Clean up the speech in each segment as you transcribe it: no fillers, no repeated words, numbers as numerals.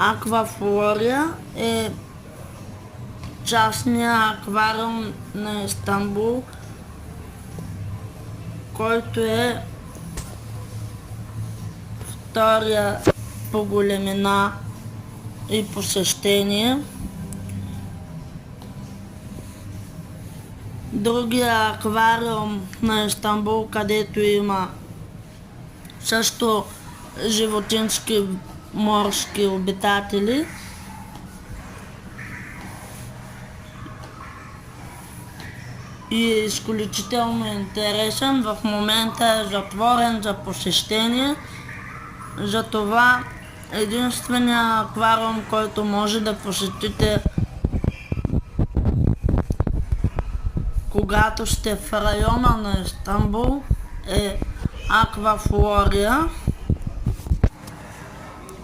Аквафлория е частния аквариум на Истанбул, който е втория по големина и посещение. Другия аквариум на Истанбул, където има също животински морски обитатели, и е изключително интересен. В момента е затворен за посещение. Затова единственият аквариум, който може да посетите, когато сте в района на Истанбул, е Аквафлория.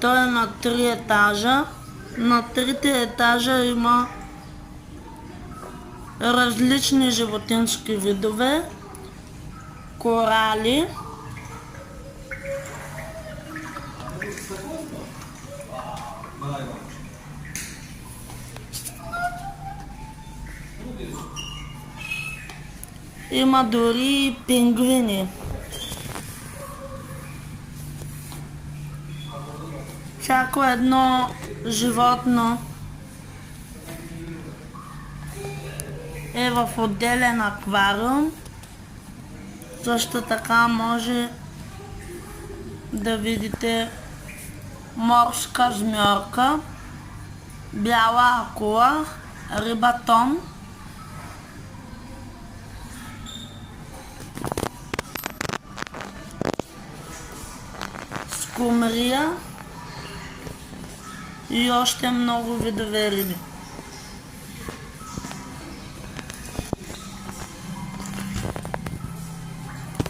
Той е на 3 етажа. На 3 етажа има различни животински видове, корали, има дори и пингвини. Всяко едно животно е в отделен аквариум. Също така може да видите морска змиорка, бяла акула, риба тон, скумрия и още много видове риби.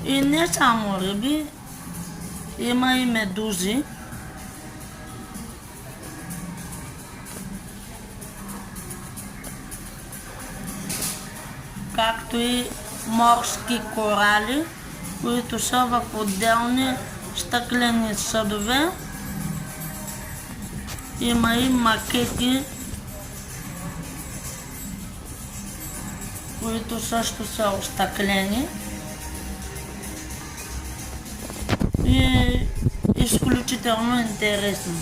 И не само риби, има и медузи. Както и морски корали, които са в отделни стъклени съдове. Има и макети, които също са остъклени. И е изключително интересно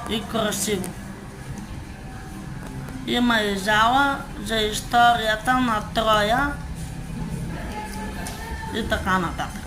и красиво. Има и зала за историята на Троя и така нататък.